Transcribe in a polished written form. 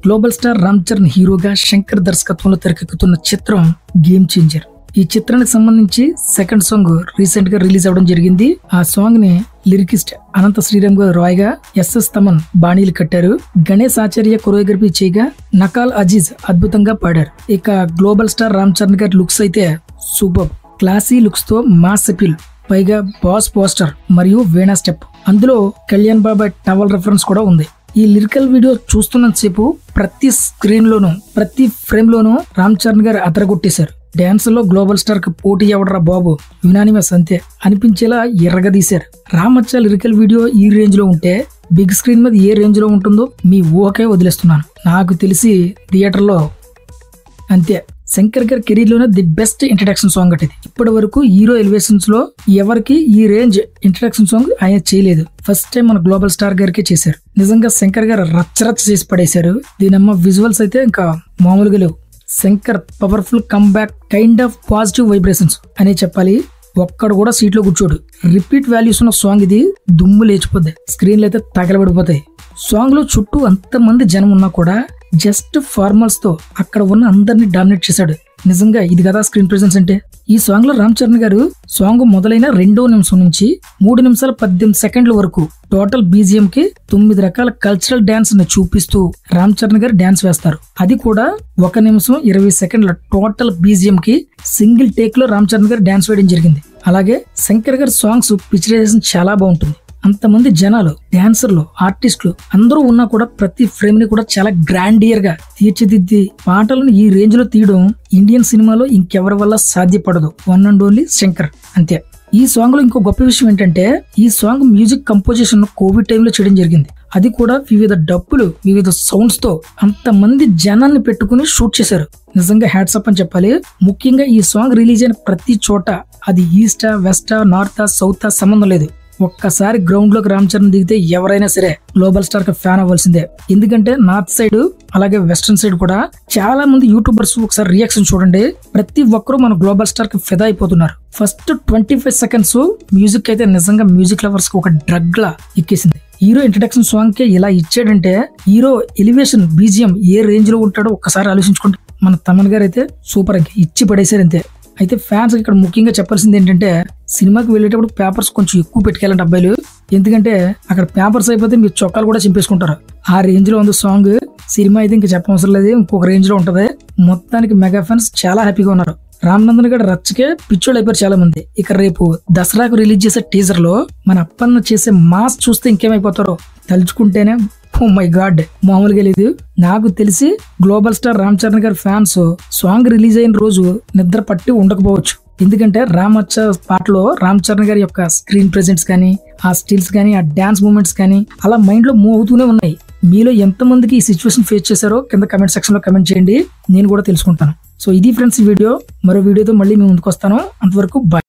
Global star Ram Charan హీరోగా శంకర్ దర్శకత్వంలో తెరకెక్కుతున్న చిత్రం గేమ్ చేంజర్. ఈ చిత్రానికి సంబంధించి సెకండ్ సాంగ్ రీసెంట్ గా రిలీజ్ అవడం జరిగింది. ఆ సాంగ్ ని లిరికిస్ట్ అనంత శ్రీరామ్ గారు రాయగా ఎస్ఎస్ తమన్ బాణీలు కట్టారు. గణేష్ ఆచార్య కొరియోగ్రఫీ చేయగా నకాల్ అజీజ్ అద్భుతంగా పాడారు. ఇక గ్లోబల్ స్టార్ రామ్ చరణ్ గారి లుక్స్ అయితే సూపర్ క్లాసీ లుక్స్ తో మాస్ అపీల్, పైగా బాస్ పోస్టర్ మరియు వీణా స్టెప్, అందులో కళ్యాణ్ బాబాయ్ టవల్ రెఫరెన్స్ కూడా ఉంది. ఈ లిరికల్ వీడియో చూస్తున్నంత సేపు ప్రతి స్క్రీన్ లోను ప్రతి ఫ్రేమ్ లోను రామ్ చరణ్ గారు అదరగొట్టేశారు. డాన్స్ లో గ్లోబల్ స్టార్ కి పోటీ ఎవడరా బాబు, యునానిమస్ అంతే అనిపించేలా ఎర్రగదీశారు. రామచ్చ లిరికల్ వీడియో ఈ రేంజ్ లో ఉంటే బిగ్ స్క్రీన్ మీద ఏ రేంజ్ లో ఉంటుందో మీ ఊహకే వదిలేస్తున్నాను. నాకు తెలిసి థియేటర్ లో అంతే. శంకర్ గారి కెరీర్ లోనే ది బెస్ట్ ఇంట్రడక్షన్ సాంగ్ అట ఇది. ఇప్పటి వరకు హీరో ఎలివేషన్స్ లో ఎవరికి ఈ రేంజ్ ఇంట్రడక్షన్ సాంగ్ ఆయన చేయలేదు. ఫస్ట్ టైం మన గ్లోబల్ స్టార్ గారికి చేశారు. నిజంగా శంకర్ గారు రచ్చరచ్చ చేసి పడేశారు. దీనమ్మ విజువల్స్ అయితే ఇంకా మామూలుగా లేవు. Shankar powerful come back, kind of positive vibrations అనే చెప్పాలి. ఒక్కడు కూడా సీట్ లో కూర్చోడు. రిపీట్ వాల్యూస్ ఉన్న సాంగ్ ఇది. దుమ్ము లేచిపోద్ది, స్క్రీన్లు అయితే తగలబడిపోతాయి. సాంగ్ లో చుట్టూ అంతమంది జనం ఉన్నా కూడా జస్ట్ ఫార్మల్స్ తో అక్కడ ఉన్న అందరినీ డామినేట్ చేశాడు. నిజంగా ఇది కదా స్క్రీన్ ప్రెజెన్స్ అంటే. ఈ సాంగ్ లో రామ్ చరణ్ గారు సాంగ్ మొదలైన 2వ నిమిషం నుంచి 3 నిమిషాల 18 సెకండ్ల వరకు టోటల్ బీజిఎం కి 9 రకాల కల్చరల్ డాన్స్ ని చూపిస్తూ రామ్ చరణ్ గారు డాన్స్ వేస్తారు. అది కూడా 1 నిమిషం 20 సెకండ్ల టోటల్ బీజిఎం కి సింగిల్ టేక్ లో రామ్ చరణ్ గారు డాన్స్ వేయడం జరిగింది. అలాగే శంకర్ గారి సాంగ్స్ పిక్చరైజేషన్ చాలా బాగుంటుంది. అంతమంది జనాలు, డాన్సర్లు, ఆర్టిస్టులు అందరూ ఉన్నా కూడా ప్రతి ఫ్రేమ్ ని కూడా చాలా గ్రాండియర్ గా తీర్చిదిద్ది పాటలను ఈ రేంజ్ లో తీయడం ఇండియన్ సినిమాలో ఇంకెవరి వల్ల సాధ్యపడదు. వన్ అండ్ ఓన్లీ శంకర్ అంతే. ఈ సాంగ్ లో ఇంకో గొప్ప విషయం ఏంటంటే ఈ సాంగ్ మ్యూజిక్ కంపోజిషన్ కోవిడ్ టైంలో చేయడం జరిగింది. అది కూడా వివిధ డప్పులు, వివిధ సౌండ్స్ తో అంతమంది జనాన్ని పెట్టుకుని షూట్ చేశారు. నిజంగా హ్యాట్స్ అప్ అని చెప్పాలి. ముఖ్యంగా ఈ సాంగ్ రిలీజ్ అయిన ప్రతి చోట అది ఈస్టా, వెస్టా, నార్తా, సౌతా సంబంధం లేదు. ఒక్కసారి గ్రౌండ్ లోకి రామ్ చరణ్ దిగితే ఎవరైనా సరే గ్లోబల్ స్టార్ కి ఫ్యాన్ అవ్వాల్సిందే. ఎందుకంటే నార్త్ సైడ్ అలాగే వెస్టర్న్ సైడ్ కూడా చాలా మంది యూట్యూబర్స్ ఒకసారి రియాక్షన్ చూడండి. ప్రతి ఒక్కరు మన గ్లోబల్ స్టార్ కి ఫిదా అయిపోతున్నారు. ఫస్ట్ 25 సెకండ్స్ మ్యూజిక్ అయితే నిజంగా మ్యూజిక్ లవర్స్ కి ఒక డ్రగ్ లా ఎక్కేసింది. హీరో ఇంట్రడక్షన్ సాంగ్ కే ఇలా ఇచ్చాడంటే హీరో ఎలివేషన్ బీజిఎం ఏ రేంజ్ లో ఉంటాడో ఒక్కసారి ఆలోచించుకుంటే మన తమన్ గారు అయితే సూపర్ ఇచ్చి పడేశారు అంతే. అయితే ఫ్యాన్స్ ఇక్కడ ముఖ్యంగా చెప్పాల్సింది ఏంటంటే సినిమాకి వెళ్ళేటప్పుడు పేపర్స్ కొంచెం ఎక్కువ పెట్టుకెళ్ళండి అబ్బాయిలు. ఎందుకంటే అక్కడ పేపర్స్ అయిపోతే మీరు చొక్కాలు కూడా చింపేసుకుంటారు. ఆ రేంజ్ లో ఉంది సాంగ్. సినిమా అయితే ఇంకా చెప్పవసరం లేదు, ఇంకొక రేంజ్ లో ఉంటది. మొత్తానికి మెగా ఫ్యాన్స్ చాలా హ్యాపీగా ఉన్నారు. రామ్నందన్ గడ్ రచ్చకే పిచ్చోళ్ళు అయిపోయారు చాలా మంది. ఇక రేపు దసరాకు రిలీజ్ చేసే టీజర్ లో మన అప్పన్న చేసే మాస్ చూస్తే ఇంకేమైపోతారో తలుచుకుంటేనే ఓ మై గాడ్ మామూలుగా లేదు. నాకు తెలిసి గ్లోబల్ స్టార్ రామ్ చరణ్ గారి ఫ్యాన్స్ సాంగ్ రిలీజ్ అయిన రోజు నిద్ర పట్టి ఉండకపోవచ్చు. ఎందుకంటే రామచ్చ పాటలో రామ్ చరణ్ గారి యొక్క స్క్రీన్ ప్రెజెంట్స్ కానీ, ఆ స్టిల్స్ కానీ, ఆ డాన్స్ మూమెంట్స్ కానీ అలా మైండ్ లో మూవ్ అవుతూనే ఉన్నాయి. మీలో ఎంతమందికి ఈ సిచ్యువేషన్ ఫేస్ చేశారో కింద కమెంట్ సెక్షన్ లో కమెంట్ చేయండి, నేను కూడా తెలుసుకుంటాను. సో ఇది ఫ్రెండ్స్ ఈ వీడియో. మరో వీడియోతో మళ్ళీ మేము ముందుకు వస్తాను. అంతవరకు బాయ్.